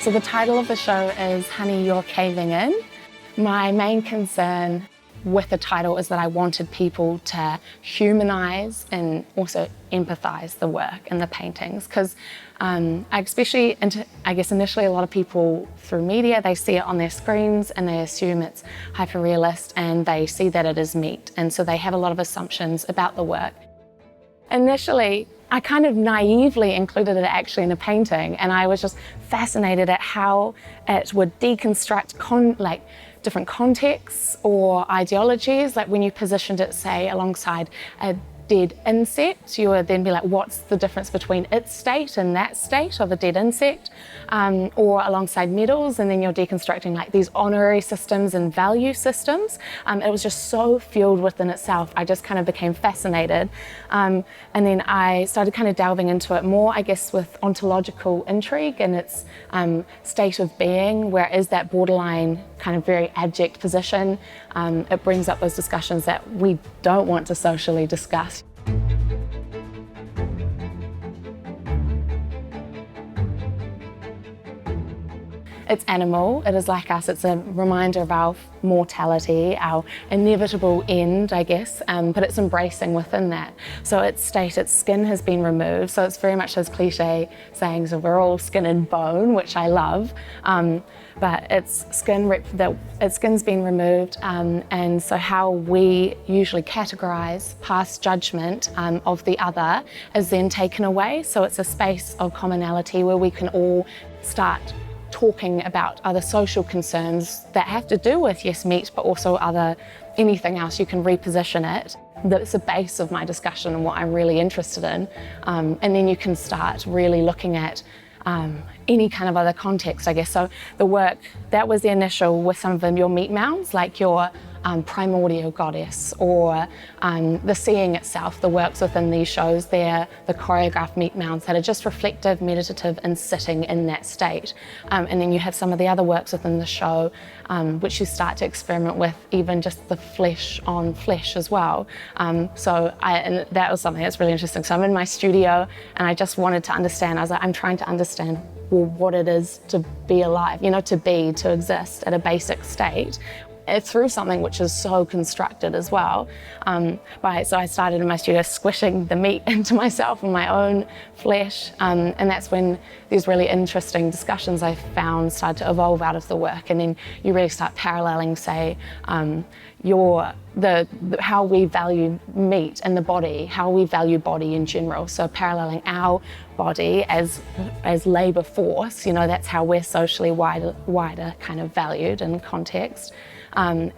So the title of the show is Honey, You're Caving In. My main concern with the title is that I wanted people to humanize and also empathize the work and the paintings, because I guess initially a lot of people through media, they see it on their screens and they assume it's hyper-realist and they see that it is meat, and so they have a lot of assumptions about the work. Initially, I kind of naively included it actually in a painting, and I was just fascinated at how it would deconstruct different contexts or ideologies. Like when you positioned it, say, alongside a dead insect, you would then be like, what's the difference between its state and that state of a dead insect? Or alongside metals, and then you're deconstructing like these honorary systems and value systems. It was just so filled within itself. I just kind of became fascinated. And then I started kind of delving into it more, I guess, with ontological intrigue and its state of being, where it is that borderline kind of very abject position. It brings up those discussions that we don't want to socially discuss. It's animal, it is like us, it's a reminder of our mortality, our inevitable end, I guess, but it's embracing within that. So its state, its skin has been removed, so it's very much those cliche sayings of we're all skin and bone, which I love, but its skin's been removed, and so how we usually categorise past judgment of the other is then taken away, so it's a space of commonality where we can all start talking about other social concerns that have to do with, yes, meat, but also anything else. You can reposition it. That's the base of my discussion and what I'm really interested in. And then you can start really looking at any kind of other context, I guess. So the work, that was the initial with some of them, your meat mounds, like your primordial goddess, or the seeing itself, the works within these shows, they're the choreographed meat mounds that are just reflective, meditative, and sitting in that state. And then you have some of the other works within the show, which you start to experiment with, even just the flesh on flesh as well. And that was something that's really interesting. So I'm in my studio and I just wanted to understand, I was like, I'm trying to understand what it is to be alive, to exist at a basic state. Through something which is so constructed as well. So I started in my studio squishing the meat into myself and my own flesh, and that's when these really interesting discussions I found started to evolve out of the work, and then you really start paralleling, say, how we value meat and the body, how we value body in general. So paralleling our body as labour force, that's how we're socially wider kind of valued in context. And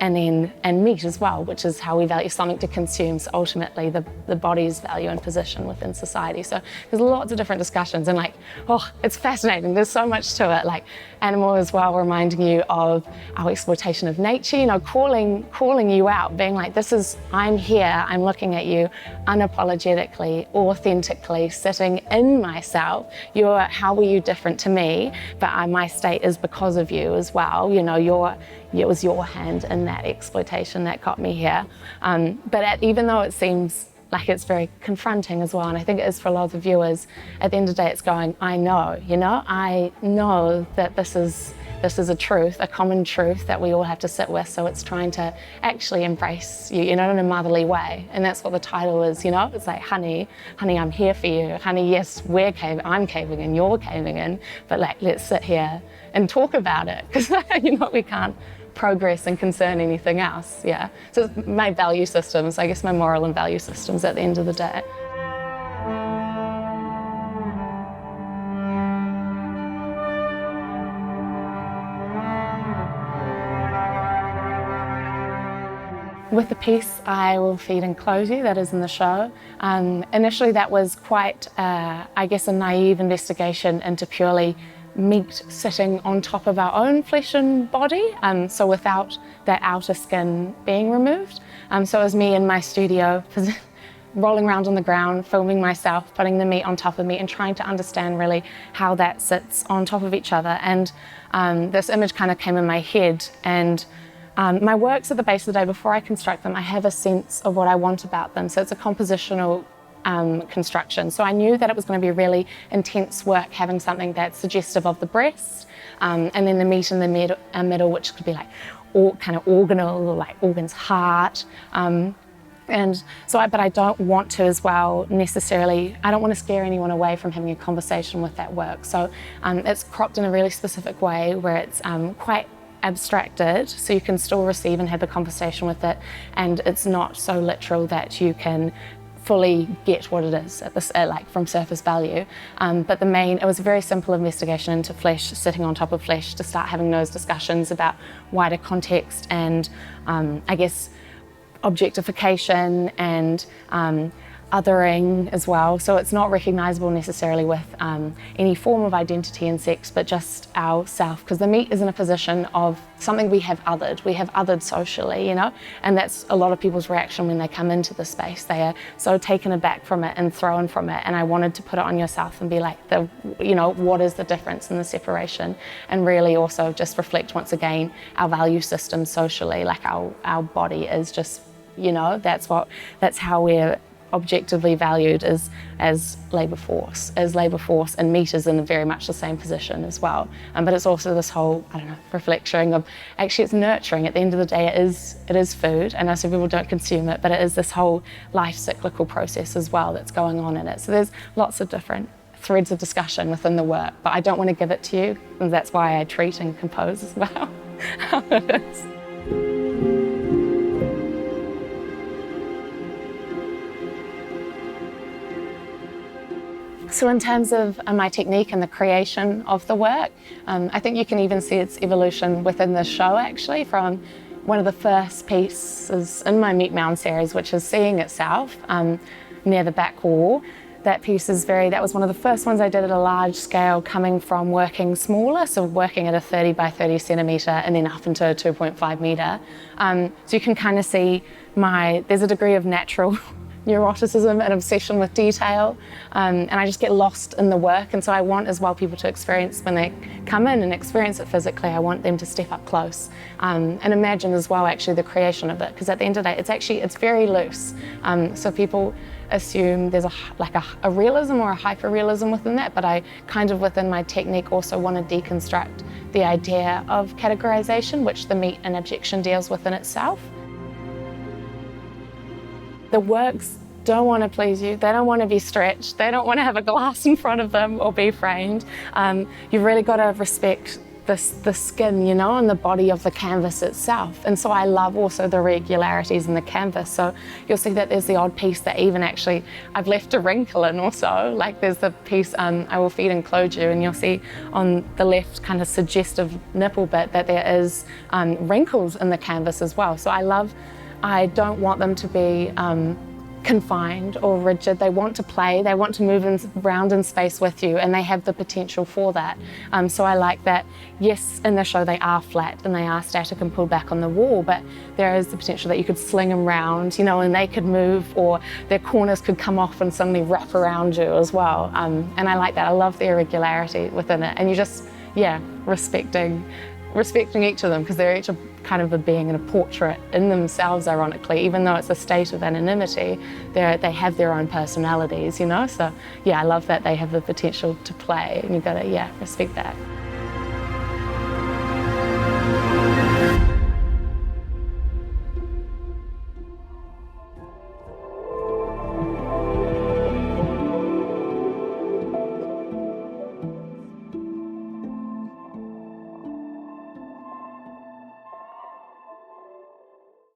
meat as well, which is how we value something to consume, so ultimately the body's value and position within society. So there's lots of different discussions, and it's fascinating. There's so much to it, like animal as well, reminding you of our exploitation of nature, calling you out, being like, I'm here, I'm looking at you unapologetically, authentically, sitting in myself. How were you different to me? But my state is because of you as well. It was your hand in that exploitation that got me here. Even though it seems like it's very confronting as well, and I think it is for a lot of the viewers, at the end of the day it's going, I know that this is a truth, a common truth that we all have to sit with, so it's trying to actually embrace you, in a motherly way. And that's what the title is, it's like, honey, I'm here for you. Honey, yes, I'm caving in, you're caving in, but let's sit here and talk about it, because we can't progress and concern anything else. Yeah. So it's my value systems, I guess my moral and value systems at the end of the day. With the piece, I Will Feed and Clothe You, that is in the show. Initially that was quite, a naive investigation into purely meat sitting on top of our own flesh and body, so without that outer skin being removed. So it was me in my studio, rolling around on the ground, filming myself, putting the meat on top of me and trying to understand really how that sits on top of each other. And this image kind of came in my head, and my works at the base of the day, before I construct them, I have a sense of what I want about them. So it's a compositional construction. So I knew that it was going to be really intense work having something that's suggestive of the breast, and then the meat in the middle, which could be like all kind of organal, like organs, heart. But I don't want to as well necessarily, I don't want to scare anyone away from having a conversation with that work. So it's cropped in a really specific way where it's quite abstracted, so you can still receive and have a conversation with it, and it's not so literal that you can fully get what it is at this, like from surface value. But it was a very simple investigation into flesh, sitting on top of flesh, to start having those discussions about wider context and I guess objectification and othering as well. So it's not recognisable necessarily with any form of identity and sex, but just our self, because the meat is in a position of something we have othered socially, you know, and that's a lot of people's reaction when they come into the space. They are so taken aback from it and thrown from it, and I wanted to put it on yourself and be like, what is the difference in the separation, and really also just reflect once again our value system socially, like our body is just, that's how we're objectively valued as labour force, and meat is in very much the same position as well. But it's also this whole, reflection of, actually it's nurturing. At the end of the day, it is food. I know some people don't consume it, but it is this whole life cyclical process as well that's going on in it. So there's lots of different threads of discussion within the work, but I don't want to give it to you, and that's why I treat and compose as well. How it is. So in terms of my technique and the creation of the work, I think you can even see its evolution within the show, actually, from one of the first pieces in my Meat Mound series, which is Seeing Itself, near the back wall. That piece that was one of the first ones I did at a large scale, coming from working smaller, so working at a 30 by 30 centimetre and then up into a 2.5 metre. So you can kind of see there's a degree of natural neuroticism and obsession with detail, and I just get lost in the work, and so I want as well people to experience, when they come in and experience it physically, I want them to step up close and imagine as well actually the creation of it, because at the end of the day it's very loose, so people assume there's a realism or a hyper-realism within that, but I kind of within my technique also want to deconstruct the idea of categorization, which the meat and abjection deals with in itself. The works don't want to please you. They don't want to be stretched. They don't want to have a glass in front of them or be framed. You've really got to respect the skin, and the body of the canvas itself. And so I love also the regularities in the canvas. So you'll see that there's the odd piece that even actually I've left a wrinkle in also. Like there's the piece, I Will Feed and Clothe You, and you'll see on the left kind of suggestive nipple bit that there is wrinkles in the canvas as well. So I don't want them to be confined or rigid. They want to play, they want to move around in space with you, and they have the potential for that. So I like that, yes, in the show they are flat and they are static and pulled back on the wall, but there is the potential that you could sling them around, and they could move, or their corners could come off and suddenly wrap around you as well. And I like that. I love the irregularity within it, and you just, respecting each of them, because they're each kind of a being and a portrait in themselves, ironically, even though it's a state of anonymity, they have their own personalities, So I love that they have the potential to play, and you've got to, respect that.